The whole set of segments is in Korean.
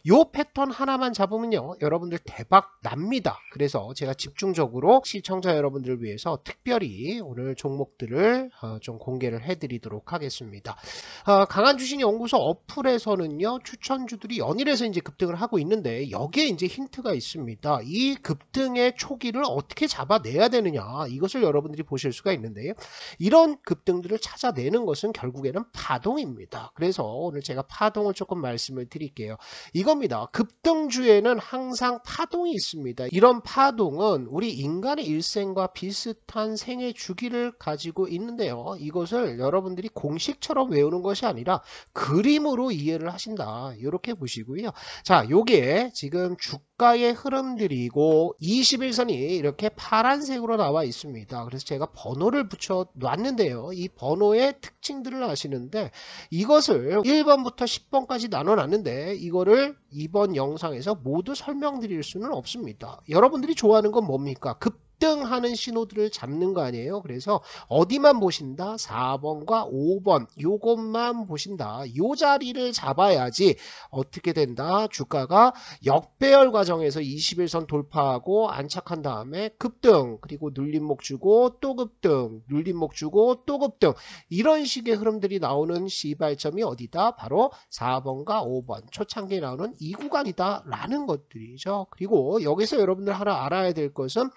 요 패턴 하나만 잡으면요 여러분들 대박 납니다. 그래서 제가 집중적으로 시청자 여러분들을 위해서 특별히 오늘 종목들을 좀 공개를 해드리도록 하겠습니다. 강한주식연구소 어플에서는요 추천주들이 연일해서 이제 급등을 하고 있는데 여기에 이제 힌트가 있습니다. 이 급등의 초기를 어떻게 잡아내야 되느냐, 이것을 여러분들이 보실 수가 있는데요. 이런 급등들을 찾아내는 것은 결국에는 파동입니다. 그래서 오늘 제가 파동을 조금 말씀을 드릴게요. 이겁니다. 급등주에는 항상 파동이 있습니다. 이런 파동은 우리 인간의 일생과 비슷한 생애 주기를 가지고 있는데요. 이것을 여러분들이 공식처럼 외우는 것이 아니라 그림으로 이해를 하신다, 이렇게 보시고요. 자, 요게 지금 주가의 흐름들이고 21선이 이렇게 파란색으로 나와 있습니다. 그래서 제가 번호를 붙여 놨는데요. 이 번호의 특징들을 아시는데 이것을 1번부터 10번까지 나눠 놨는데 이거를 이번 영상에서 모두 설명드릴 수는 없습니다. 여러분들이 좋아하는 건 뭡니까? 급등하는 신호들을 잡는 거 아니에요. 그래서 어디만 보신다? 4번과 5번 요것만 보신다. 요 자리를 잡아야지 어떻게 된다? 주가가 역배열 과정에서 21선 돌파하고 안착한 다음에 급등, 그리고 눌림목 주고 또 급등, 눌림목 주고 또 급등, 이런 식의 흐름들이 나오는 시발점이 어디다? 바로 4번과 5번 초창기에 나오는 이 구간이다 라는 것들이죠. 그리고 여기서 여러분들 하나 알아야 될 것은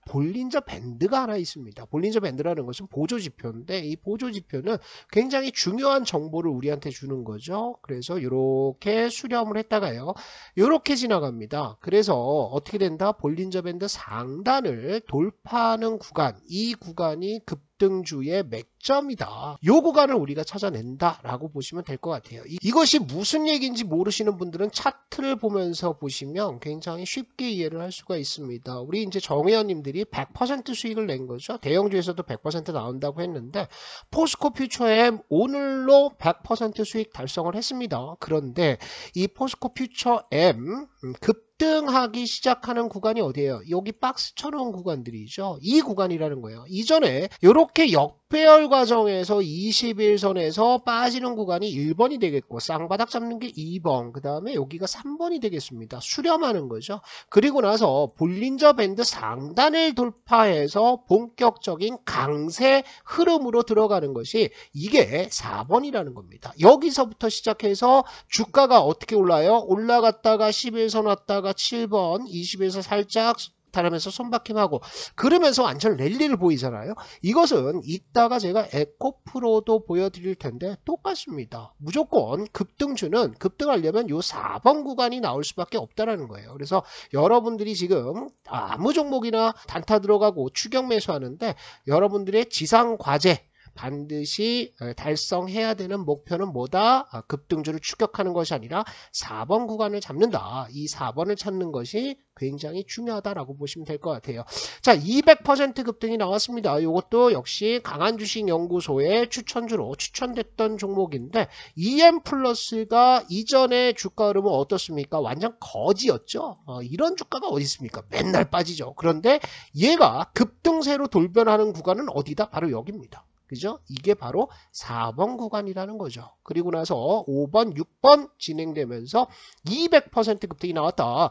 볼린저 밴드가 하나 있습니다. 볼린저 밴드라는 것은 보조지표인데 이 보조지표는 굉장히 중요한 정보를 우리한테 주는 거죠. 그래서 이렇게 수렴을 했다가요 이렇게 지나갑니다. 그래서 어떻게 된다? 볼린저 밴드 상단을 돌파하는 구간, 이 구간이 급등주의 맥점이다. 요 구간을 우리가 찾아낸다 라고 보시면 될 것 같아요. 이것이 무슨 얘기인지 모르시는 분들은 차트를 보면서 보시면 굉장히 쉽게 이해를 할 수가 있습니다. 우리 이제 정회원님들이 100% 수익을 낸 거죠. 대형주에서도 100% 나온다고 했는데 포스코 퓨처엠 오늘로 100% 수익 달성을 했습니다. 그런데 이 포스코 퓨처엠 급등하기 시작하는 구간이 어디예요? 여기 박스 쳐놓은 구간들이죠. 이 구간이라는 거예요. 이전에 이렇게 역배열 과정에서 21선에서 빠지는 구간이 1번이 되겠고 쌍바닥 잡는 게 2번, 그 다음에 여기가 3번이 되겠습니다. 수렴하는 거죠. 그리고 나서 볼린저 밴드 상단을 돌파해서 본격적인 강세 흐름으로 들어가는 것이 이게 4번이라는 겁니다. 여기서부터 시작해서 주가가 어떻게 올라요? 올라갔다가 11선 왔다가 7번, 20에서 살짝 다르면서 손바뀜하고 그러면서 완전 랠리를 보이잖아요. 이것은 이따가 제가 에코프로도 보여드릴 텐데 똑같습니다. 무조건 급등주는 급등하려면 요 4번 구간이 나올 수밖에 없다라는 거예요. 그래서 여러분들이 지금 아무 종목이나 단타 들어가고 추격 매수하는데 여러분들의 지상 과제 반드시 달성해야 되는 목표는 뭐다? 급등주를 추격하는 것이 아니라 4번 구간을 잡는다. 이 4번을 찾는 것이 굉장히 중요하다라고 보시면 될 것 같아요. 자, 200% 급등이 나왔습니다. 이것도 역시 강한주식연구소의 추천주로 추천됐던 종목인데 EM 플러스가 이전에 주가 흐름은 어떻습니까? 완전 거지였죠. 이런 주가가 어디 있습니까? 맨날 빠지죠. 그런데 얘가 급등세로 돌변하는 구간은 어디다? 바로 여기입니다. 그죠? 이게 바로 4번 구간이라는 거죠. 그리고 나서 5번, 6번 진행되면서 200% 급등이 나왔다.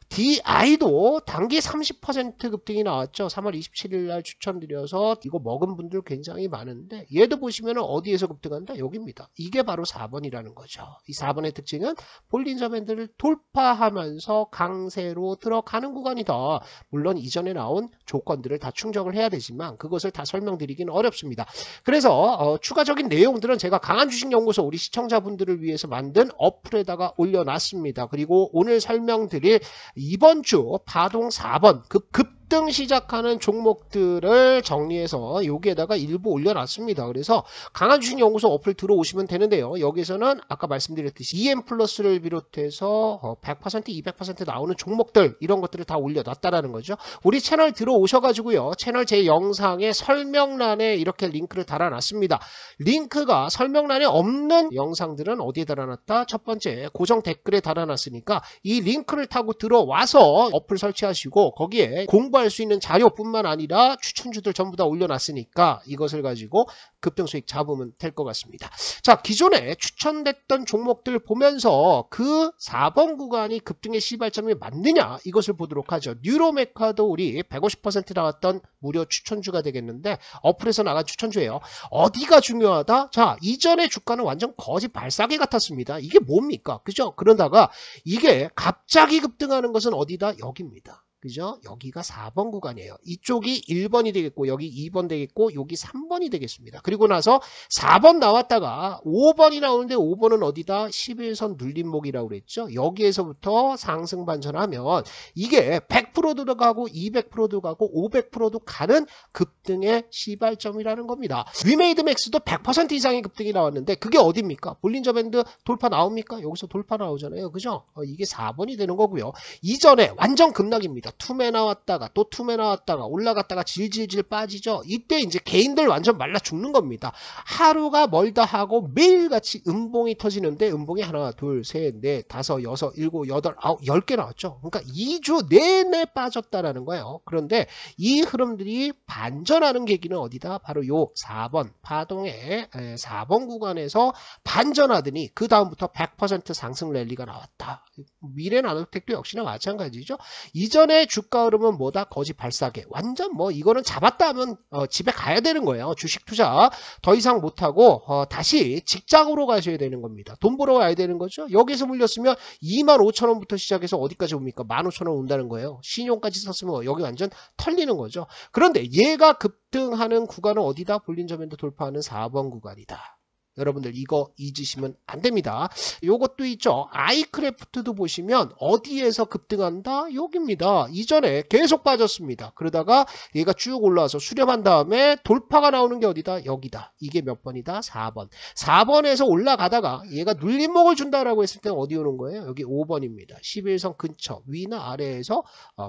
DI도 단기 30% 급등이 나왔죠. 3월 27일 날 추천드려서 이거 먹은 분들 굉장히 많은데 얘도 보시면 어디에서 급등한다? 여기입니다. 이게 바로 4번이라는 거죠. 이 4번의 특징은 볼린저 밴드를 돌파하면서 강세로 들어가는 구간이다. 물론 이전에 나온 조건들을 다 충족을 해야 되지만 그것을 다 설명드리기는 어렵습니다. 그래서 추가적인 내용들은 제가 강한주식연구소 우리 시청자분들을 위해서 만든 어플에다가 올려놨습니다. 그리고 오늘 설명드릴 이번 주 파동 4번 급등 시작하는 종목들을 정리해서 여기에다가 일부 올려놨습니다. 그래서 강한주식연구소 어플 들어오시면 되는데요. 여기서는 아까 말씀드렸듯이 EM 플러스를 비롯해서 100%, 200% 나오는 종목들 이런 것들을 다 올려놨다라는 거죠. 우리 채널 들어오셔가지고요. 채널 제 영상의 설명란에 이렇게 링크를 달아놨습니다. 링크가 설명란에 없는 영상들은 어디에 달아놨다? 첫 번째 고정 댓글에 달아놨으니까 이 링크를 타고 들어와서 어플 설치하시고 거기에 공부 공부할 수 있는 자료뿐만 아니라 추천주들 전부 다 올려놨으니까 이것을 가지고 급등수익 잡으면 될 것 같습니다. 자, 기존에 추천됐던 종목들 보면서 그 4번 구간이 급등의 시발점이 맞느냐 이것을 보도록 하죠. 뉴로메카도 우리 150% 나왔던 무료 추천주가 되겠는데 어플에서 나간 추천주예요. 어디가 중요하다? 자, 이전에 주가는 완전 거지 발사계 같았습니다. 이게 뭡니까? 그죠? 그러다가 이게 갑자기 급등하는 것은 어디다? 여기입니다. 그죠? 여기가 4번 구간이에요. 이쪽이 1번이 되겠고 여기 2번 되겠고 여기 3번이 되겠습니다. 그리고 나서 4번 나왔다가 5번이 나오는데 5번은 어디다? 11선 눌림목이라고 그랬죠. 여기에서부터 상승 반전하면 이게 100%도 가고 200%도 가고 500%도 가는 급등의 시발점이라는 겁니다. 위메이드 맥스도 100% 이상의 급등이 나왔는데 그게 어딥니까? 볼린저 밴드 돌파 나옵니까? 여기서 돌파 나오잖아요. 그죠? 이게 4번이 되는 거고요. 이전에 완전 급락입니다. 투매 나왔다가 또 투매 나왔다가 올라갔다가 질질질 빠지죠. 이때 이제 개인들 완전 말라 죽는 겁니다. 하루가 멀다 하고 매일같이 음봉이 터지는데 음봉이 하나 둘 셋 넷 다섯 여섯 일곱 여덟 아홉 10개 나왔죠. 그러니까 2주 내내 빠졌다라는 거예요. 그런데 이 흐름들이 반전하는 계기는 어디다? 바로 요 4번 파동의 4번 구간에서 반전하더니 그 다음부터 100% 상승 랠리가 나왔다. 미래나노텍도 역시나 마찬가지죠. 이전에 주가 흐름은 뭐다? 거지 발사계. 완전 뭐 이거는 잡았다 하면 집에 가야 되는 거예요. 주식 투자 더 이상 못하고 다시 직장으로 가셔야 되는 겁니다. 돈 벌어 와야 되는 거죠. 여기서 물렸으면 25,000원부터 시작해서 어디까지 옵니까? 15,000원 온다는 거예요. 신용까지 썼으면 여기 완전 털리는 거죠. 그런데 얘가 급등하는 구간은 어디다? 볼린저 밴드 돌파하는 4번 구간이다. 여러분들 이거 잊으시면 안 됩니다. 요것도 있죠. 아이크래프트도 보시면 어디에서 급등한다? 여기입니다. 이전에 계속 빠졌습니다. 그러다가 얘가 쭉 올라와서 수렴한 다음에 돌파가 나오는 게 어디다? 여기다. 이게 몇 번이다? 4번. 4번에서 올라가다가 얘가 눌림목을 준다라고 했을 때는 어디 오는 거예요? 여기 5번입니다. 11선 근처 위나 아래에서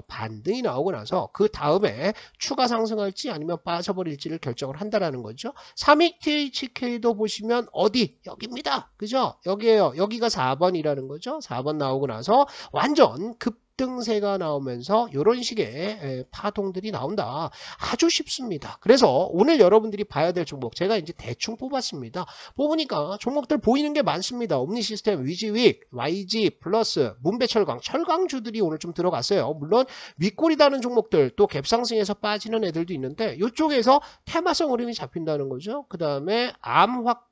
반등이 나오고 나서 그 다음에 추가 상승할지 아니면 빠져버릴지를 결정을 한다라는 거죠. 32THK도 보시면 어디? 여기입니다. 그죠? 여기에요. 여기가 4번이라는 거죠. 4번 나오고 나서 완전 급등세가 나오면서 이런 식의 파동들이 나온다. 아주 쉽습니다. 그래서 오늘 여러분들이 봐야 될 종목 제가 이제 대충 뽑았습니다. 뽑으니까 종목들 보이는 게 많습니다. 옴니시스템, 위지윅, YG, 플러스, 문배철강, 철강주들이 오늘 좀 들어갔어요. 물론 윗골이다는 종목들 또 갭상승해서 빠지는 애들도 있는데 이쪽에서 테마성 흐름이 잡힌다는 거죠. 그 다음에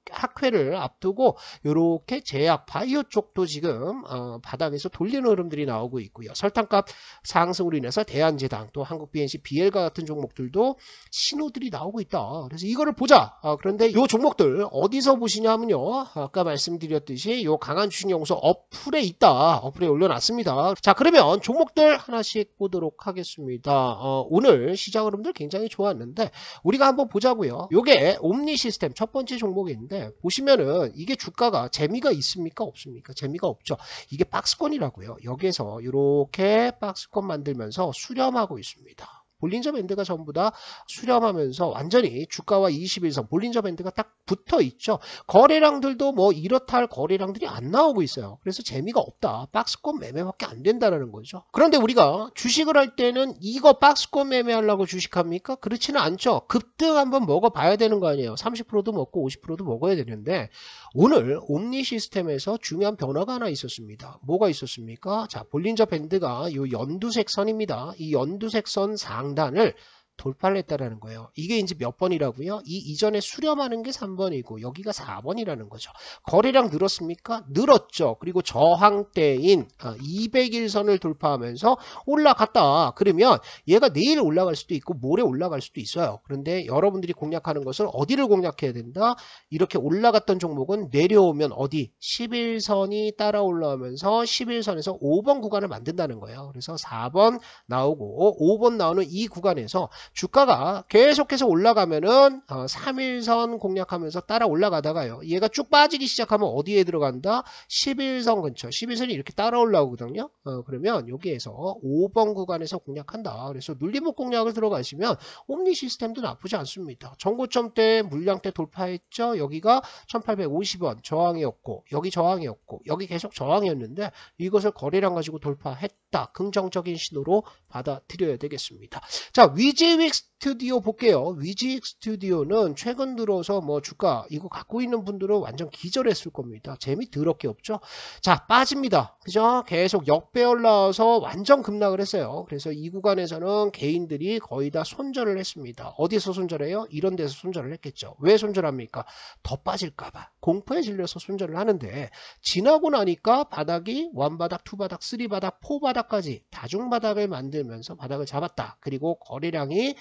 학회를 앞두고 이렇게 제약 바이오 쪽도 지금 바닥에서 돌리는 흐름들이 나오고 있고요. 설탕값 상승으로 인해서 대한제당 또 한국 BNC BL과 같은 종목들도 신호들이 나오고 있다. 그래서 이거를 보자. 그런데 이 종목들 어디서 보시냐 하면요. 아까 말씀드렸듯이 이 강한 주식연구소 어플에 있다. 어플에 올려놨습니다. 자, 그러면 종목들 하나씩 보도록 하겠습니다. 오늘 시장 흐름들 굉장히 좋았는데 우리가 한번 보자고요. 이게 옴니시스템 첫 번째 종목인데 보시면은 이게 주가가 재미가 있습니까? 없습니까? 재미가 없죠. 이게 박스권이라고요. 여기에서 이렇게 박스권 만들면서 수렴하고 있습니다. 볼린저 밴드가 전부 다 수렴하면서 완전히 주가와 21선 볼린저 밴드가 딱 붙어 있죠. 거래량들도 뭐 이렇다 할 거래량들이 안 나오고 있어요. 그래서 재미가 없다. 박스권 매매밖에 안 된다는 거죠. 그런데 우리가 주식을 할 때는 이거 박스권 매매하려고 주식합니까? 그렇지는 않죠. 급등 한번 먹어봐야 되는 거 아니에요. 30%도 먹고 50%도 먹어야 되는데 오늘 옴니 시스템에서 중요한 변화가 하나 있었습니다. 뭐가 있었습니까? 자, 볼린저 밴드가 이 연두색 선입니다. 이 연두색 선 상단을 돌파를 했다라는 거예요. 이게 이제 몇 번이라고요? 이 이전에 수렴하는 게 3번이고 여기가 4번이라는 거죠. 거래량 늘었습니까? 늘었죠. 그리고 저항대인 200일선을 돌파하면서 올라갔다. 그러면 얘가 내일 올라갈 수도 있고 모레 올라갈 수도 있어요. 그런데 여러분들이 공략하는 것은 어디를 공략해야 된다? 이렇게 올라갔던 종목은 내려오면 어디? 11선이 따라 올라오면서 11선에서 5번 구간을 만든다는 거예요. 그래서 4번 나오고 5번 나오는 이 구간에서 주가가 계속해서 올라가면은 3일선 공략하면서 따라 올라가다가요. 얘가 쭉 빠지기 시작하면 어디에 들어간다? 11선 근처. 11선이 이렇게 따라 올라오거든요. 그러면 여기에서 5번 구간에서 공략한다. 그래서 눌림목 공략을 들어가시면 옴니 시스템도 나쁘지 않습니다. 전고점대 물량대 돌파했죠. 여기가 1850원 저항이었고 여기 저항이었고 여기 계속 저항이었는데 이것을 거래량 가지고 돌파했다. 긍정적인 신호로 받아들여야 되겠습니다. 자, 위즈윅 스튜디오 볼게요. 위즈윅 스튜디오는 최근 들어서 뭐 주가 이거 갖고 있는 분들은 완전 기절했을 겁니다. 재미 더럽게 없죠. 자, 빠집니다. 그죠? 계속 역배 올라와서 완전 급락을 했어요. 그래서 이 구간에서는 개인들이 거의 다 손절을 했습니다. 어디서 손절해요? 이런 데서 손절을 했겠죠. 왜 손절합니까? 더 빠질까봐 공포에 질려서 손절을 하는데 지나고 나니까 바닥이 원바닥, 투바닥, 쓰리바닥, 포바닥까지 다중바닥을 만들면서 바닥을 잡았다. 그리고 거래량이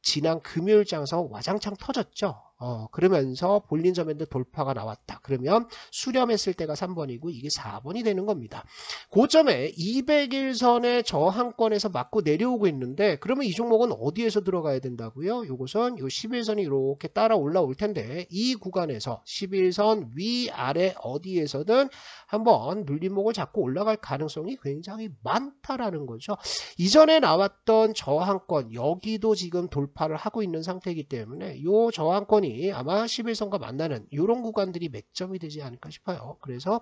지난 금요일장에서 와장창 터졌죠. 그러면서 볼린저 밴드 돌파가 나왔다. 그러면 수렴했을 때가 3번이고 이게 4번이 되는 겁니다. 고점에 200일선의 저항권에서 맞고 내려오고 있는데 그러면 이 종목은 어디에서 들어가야 된다고요? 이것은 요 11선이 이렇게 따라 올라올 텐데 이 구간에서 11선 위아래 어디에서든 한번 눌림목을 잡고 올라갈 가능성이 굉장히 많다라는 거죠. 이전에 나왔던 저항권 여기도 지금 돌파를 하고 있는 상태이기 때문에 요 저항권이 아마 11선과 만나는 이런 구간들이 맥점이 되지 않을까 싶어요. 그래서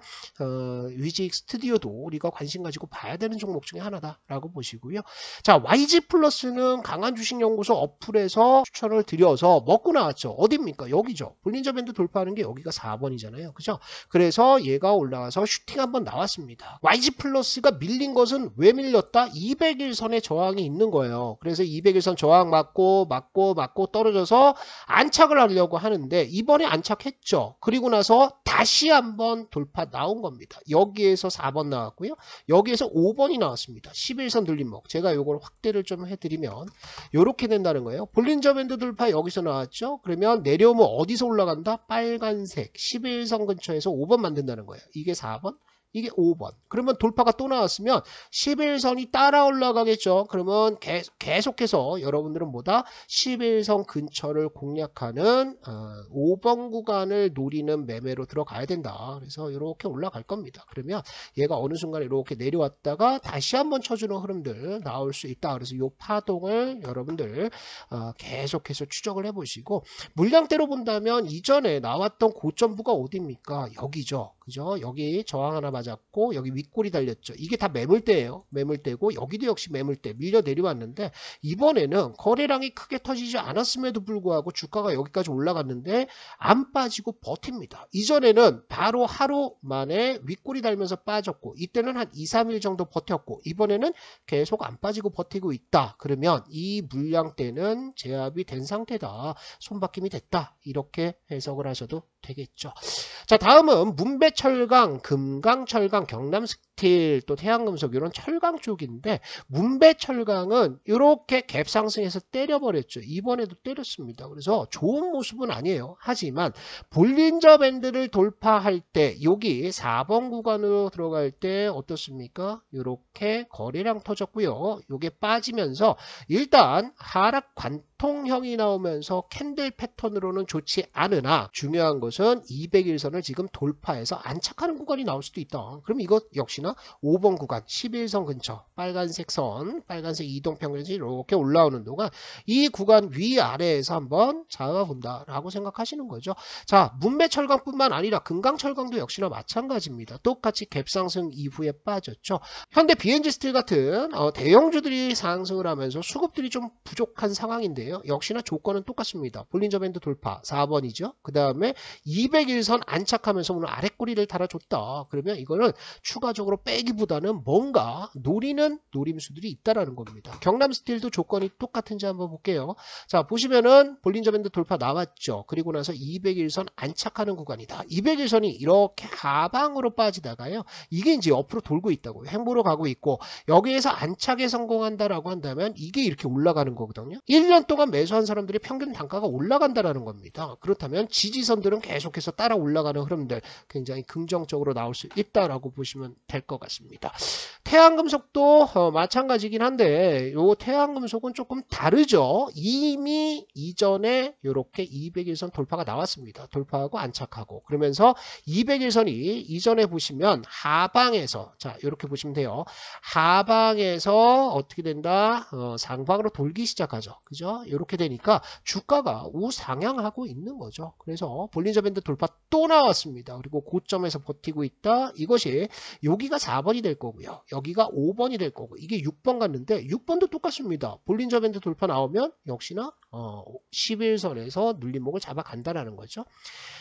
위즈윅 스튜디오도 우리가 관심 가지고 봐야 되는 종목 중에 하나다라고 보시고요. 자, YG 플러스는 강한 주식연구소 어플에서 추천을 드려서 먹고 나왔죠. 어디입니까? 여기죠. 볼린저 밴드 돌파하는 게 여기가 4번이잖아요. 그죠? 그래서 얘가 올라가서 슈팅 한번 나왔습니다. YG 플러스가 밀린 것은 왜 밀렸다? 200일선에 저항이 있는 거예요. 그래서 200일선 저항 맞고 떨어져서 안착을 하려고 하는데 이번에 안착했죠. 그리고 나서 다시 한번 돌파 나온 겁니다. 여기에서 4번 나왔고요. 여기에서 5번이 나왔습니다. 11선 눌림목. 제가 이걸 확대를 좀 해드리면 이렇게 된다는 거예요. 볼린저 밴드 돌파 여기서 나왔죠. 그러면 내려오면 어디서 올라간다? 빨간색 11선 근처에서 5번 만든다는 거예요. 이게 4번. 이게 5번. 그러면 돌파가 또 나왔으면 11선이 따라 올라가겠죠. 그러면 계속해서 여러분들은 뭐다? 11선 근처를 공략하는 5번 구간을 노리는 매매로 들어가야 된다. 그래서 이렇게 올라갈 겁니다. 그러면 얘가 어느 순간에 이렇게 내려왔다가 다시 한번 쳐주는 흐름들 나올 수 있다. 그래서 이 파동을 여러분들 계속해서 추적을 해보시고 물량대로 본다면 이전에 나왔던 고점부가 어디입니까? 여기죠. 그죠? 여기 저항 하나 맞았고 여기 윗골이 달렸죠. 이게 다 매물대예요. 매물대고 여기도 역시 매물대 밀려 내려왔는데 이번에는 거래량이 크게 터지지 않았음에도 불구하고 주가가 여기까지 올라갔는데 안 빠지고 버팁니다. 이전에는 바로 하루 만에 윗골이 달면서 빠졌고 이때는 한 2, 3일 정도 버텼고 이번에는 계속 안 빠지고 버티고 있다. 그러면 이 물량대는 제압이 된 상태다. 손바뀜이 됐다. 이렇게 해석을 하셔도 되겠죠. 자, 다음은 문배철강, 금강철강, 경남스틸, 또 태양금속 이런 철강 쪽인데 문배철강은 이렇게 갭 상승해서 때려버렸죠. 이번에도 때렸습니다. 그래서 좋은 모습은 아니에요. 하지만 볼린저 밴드를 돌파할 때 여기 4번 구간으로 들어갈 때 어떻습니까? 이렇게 거래량 터졌고요. 이게 빠지면서 일단 하락 관통형이 나오면서 캔들 패턴으로는 좋지 않으나 중요한 것은 200일선을 지금 돌파해서 안착하는 구간이 나올 수도 있다. 그럼 이거 역시나 5번 구간 11선 근처 빨간색 선, 빨간색 이동평균선이 이렇게 올라오는 동안 이 구간 위아래에서 한번 잡아본다 라고 생각하시는 거죠. 자, 문배철강뿐만 아니라 금강철강도 역시나 마찬가지입니다. 똑같이 갭상승 이후에 빠졌죠. 현대 BNG 스틸 같은 대형주들이 상승을 하면서 수급들이 좀 부족한 상황인데요. 역시나 조건은 똑같습니다. 볼린저 밴드 돌파 4번이죠. 그 다음에 200일선 안착하면서 오늘 아랫꼬리를 달아줬다. 그러면 이거는 추가적으로 빼기보다는 뭔가 노리는 노림수들이 있다라는 겁니다. 경남스틸도 조건이 똑같은지 한번 볼게요. 자, 보시면은 볼린저 밴드 돌파 나왔죠. 그리고 나서 200일선 안착하는 구간이다. 200일선이 이렇게 하방으로 빠지다가요. 이게 이제 옆으로 돌고 있다고요. 횡보로 가고 있고 여기에서 안착에 성공한다라고 한다면 이게 이렇게 올라가는 거거든요. 1년 동안 매수한 사람들의 평균 단가가 올라간다라는 겁니다. 그렇다면 지지선들은 계속해서 따라 올라가는 흐름들 굉장히 긍정적으로 나올 수 있다라고 보시면 될 것 같습니다. 태양금속도 마찬가지긴 한데 요 태양금속은 조금 다르죠. 이미 이전에 이렇게 200일선 돌파가 나왔습니다. 돌파하고 안착하고 그러면서 200일선이 이전에 보시면 하방에서 자 이렇게 보시면 돼요. 하방에서 어떻게 된다? 상방으로 돌기 시작하죠. 그죠? 이렇게 되니까 주가가 우상향하고 있는 거죠. 그래서 볼린저 밴드 돌파 또 나왔습니다. 그리고 고점에서 버티고 있다. 이것이 여기가 4번이 될 거고요. 여기가 5번이 될 거고 이게 6번 갔는데 6번도 똑같습니다. 볼린저 밴드 돌파 나오면 역시나 11선에서 눌림목을 잡아간다라는 거죠.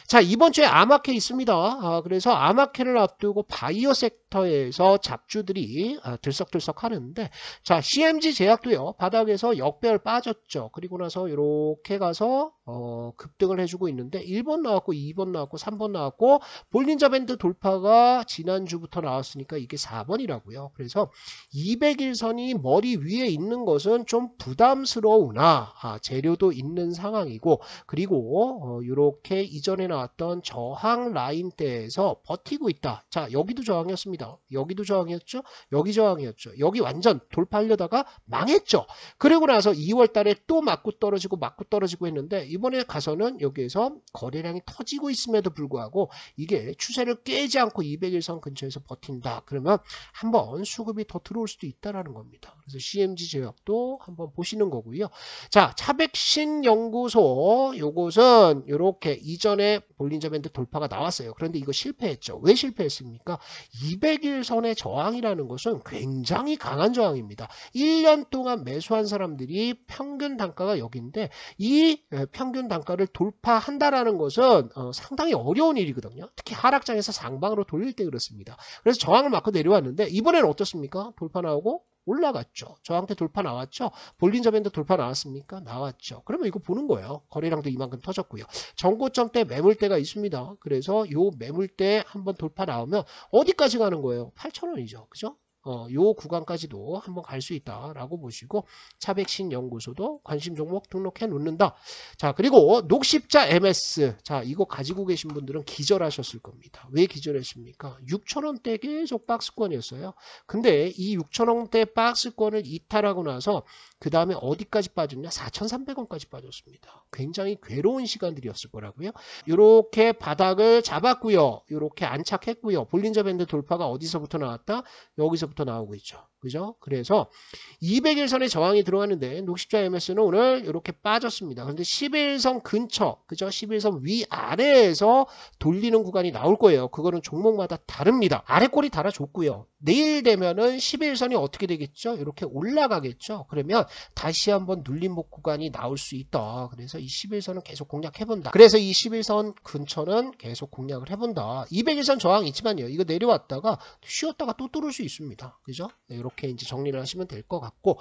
자, 이번 주에 아마케 있습니다. 그래서 아마케를 앞두고 바이오 섹터에서 잡주들이 들썩들썩 하는데 자, CMG 제약도요. 바닥에서 역배열 빠졌죠. 그리고 나서 이렇게 가서 급등을 해주고 있는데 1번 나왔고 2번 나왔고 3번 나왔고 볼린저 밴드 돌파가 지난주부터 나왔으니까 이게 4번이라고요. 그래서 200일선이 머리 위에 있는 것은 좀 부담스러우나 재료도 있는 상황이고 그리고 이렇게 이전에 나왔던 저항 라인대에서 버티고 있다. 자, 여기도 저항이었습니다. 여기도 저항이었죠. 여기 저항이었죠. 여기 완전 돌파하려다가 망했죠. 그리고 나서 2월 달에 또 맞고 떨어지고 했는데 이번에 가서는 여기에서 거래량이 터지고 있음에도 불구하고 이게 추세를 깨지 않고 200일선 근처에서 버틴다. 그러면 한번 수급이 더 들어올 수도 있다라는 겁니다. 그래서 CMG 제약도 한번 보시는 거고요. 자, 차백신 연구소 요것은 이렇게 이전에 볼린저 밴드 돌파가 나왔어요. 그런데 이거 실패했죠. 왜 실패했습니까? 200일선의 저항이라는 것은 굉장히 강한 저항입니다. 1년 동안 매수한 사람들이 평균 단가가 여기인데 이 평균 단가를 돌파한다라는 것은 상당히 어려운 일이거든요. 특히 하락장에서 상방으로 돌릴 때 그렇습니다. 그래서 저항을 맞고 내려왔는데 이번에는 어떻습니까? 돌파 나오고 올라갔죠. 저항대 돌파 나왔죠. 볼린저 밴드 돌파 나왔습니까? 나왔죠. 그러면 이거 보는 거예요. 거래량도 이만큼 터졌고요. 전고점 때 매물대가 있습니다. 그래서 요 매물대 한번 돌파 나오면 어디까지 가는 거예요? 8,000원이죠. 그죠? 요 구간까지도 한번 갈 수 있다라고 보시고 차백신 연구소도 관심 종목 등록해 놓는다. 자, 그리고 녹십자 MS. 자, 이거 가지고 계신 분들은 기절하셨을 겁니다. 왜 기절했습니까? 6,000원대 계속 박스권이었어요. 근데 이 6,000원대 박스권을 이탈하고 나서 그 다음에 어디까지 빠졌냐? 4,300원까지 빠졌습니다. 굉장히 괴로운 시간들이었을 거라고요. 이렇게 바닥을 잡았고요. 이렇게 안착했고요. 볼린저 밴드 돌파가 어디서부터 나왔다? 여기서부터 나오고 있죠. 그죠? 그래서 200일선에 저항이 들어왔는데 녹십자 MS는 오늘 이렇게 빠졌습니다. 그런데 11선 근처, 그죠? 11선 위아래에서 돌리는 구간이 나올 거예요. 그거는 종목마다 다릅니다. 아래 꼬리 달아줬고요. 내일 되면은 11선이 어떻게 되겠죠? 이렇게 올라가겠죠? 그러면 다시 한번 눌림목 구간이 나올 수 있다. 그래서 이 11선은 계속 공략해본다. 그래서 이 11선 근처는 계속 공략을 해본다. 200일선 저항 있지만요. 이거 내려왔다가 쉬었다가 또 뚫을 수 있습니다. 그죠? 이렇게 이제 정리를 하시면 될 것 같고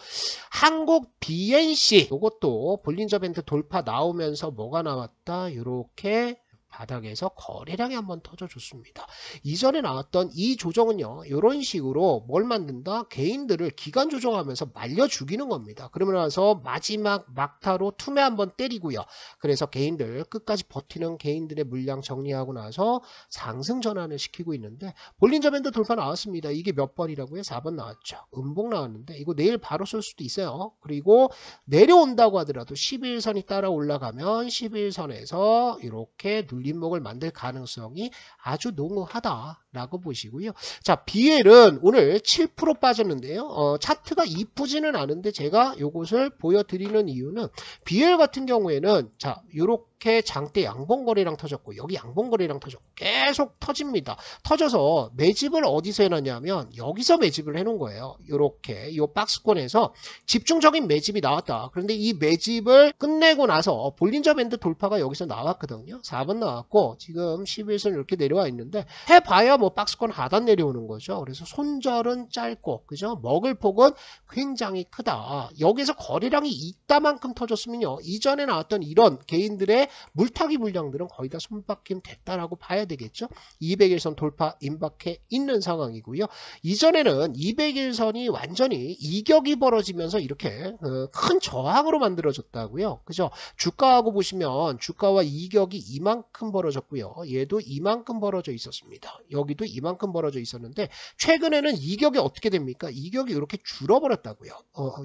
한국 BNC 이것도 볼린저 밴드 돌파 나오면서 뭐가 나왔다? 이렇게 바닥에서 거래량이 한번 터져줬습니다. 이전에 나왔던 이 조정은요. 이런 식으로 뭘 만든다? 개인들을 기간 조정하면서 말려 죽이는 겁니다. 그러고 나서 마지막 막타로 투매 한번 때리고요. 그래서 개인들 끝까지 버티는 개인들의 물량 정리하고 나서 상승 전환을 시키고 있는데 볼린저 밴드 돌파 나왔습니다. 이게 몇 번이라고요? 4번 나왔죠. 음봉 나왔는데 이거 내일 바로 쏠 수도 있어요. 그리고 내려온다고 하더라도 11선이 따라 올라가면 11선에서 이렇게 눌림목을 만들 가능성이 아주 농후하다라고 보시고요. 자, BL은 오늘 7% 빠졌는데요. 차트가 이쁘지는 않은데 제가 이것을 보여드리는 이유는 BL 같은 경우에는 자, 요렇게 장대 양봉거래량 터졌고 여기 양봉거래량 터졌고 계속 터집니다. 터져서 매집을 어디서 해놨냐면 여기서 매집을 해놓은 거예요. 요렇게 이 박스권에서 집중적인 매집이 나왔다. 그런데 이 매집을 끝내고 나서 볼린저 밴드 돌파가 여기서 나왔거든요. 4번 나왔고 지금 11선 이렇게 내려와 있는데 해봐야 뭐 박스권 하단 내려오는 거죠. 그래서 손절은 짧고 그죠? 먹을 폭은 굉장히 크다. 여기서 거래량이 이따만큼 터졌으면요. 이전에 나왔던 이런 개인들의 물타기 물량들은 거의 다 손바뀜 됐다라고 봐야 되겠죠. 200일선 돌파 임박해 있는 상황이고요. 이전에는 200일선이 완전히 이격이 벌어지면서 이렇게 큰 저항으로 만들어졌다고요. 그죠? 주가하고 보시면 주가와 이격이 이만큼 벌어졌고요. 얘도 이만큼 벌어져 있었습니다. 여기도 이만큼 벌어져 있었는데 최근에는 이격이 어떻게 됩니까? 이격이 이렇게 줄어버렸다고요.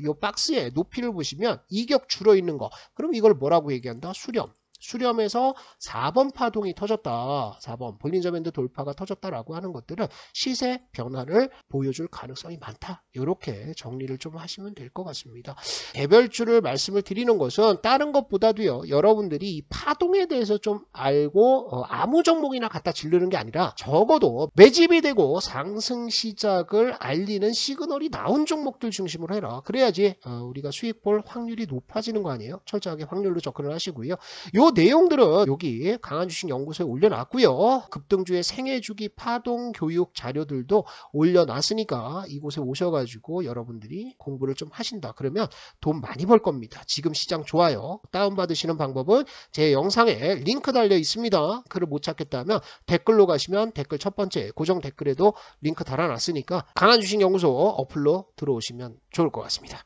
요 박스의 높이를 보시면 이격 줄어 있는 거. 그럼 이걸 뭐라고 얘기한다? 수렴. 수렴에서 4번 파동이 터졌다. 4번 볼린저 밴드 돌파가 터졌다라고 하는 것들은 시세 변화를 보여줄 가능성이 많다. 이렇게 정리를 좀 하시면 될 것 같습니다. 개별주를 말씀을 드리는 것은 다른 것보다도요. 여러분들이 이 파동에 대해서 좀 알고 아무 종목이나 갖다 지르는 게 아니라 적어도 매집이 되고 상승 시작을 알리는 시그널이 나온 종목들 중심으로 해라. 그래야지 우리가 수익 볼 확률이 높아지는 거 아니에요. 철저하게 확률로 접근을 하시고요. 요 내용들은 여기 강한주식연구소에 올려놨고요. 급등주의 생애주기 파동 교육 자료들도 올려놨으니까 이곳에 오셔가지고 여러분들이 공부를 좀 하신다. 그러면 돈 많이 벌 겁니다. 지금 시장 좋아요. 다운받으시는 방법은 제 영상에 링크 달려 있습니다. 글을 못 찾겠다면 댓글로 가시면 댓글 첫 번째 고정 댓글에도 링크 달아놨으니까 강한주식연구소 어플로 들어오시면 좋을 것 같습니다.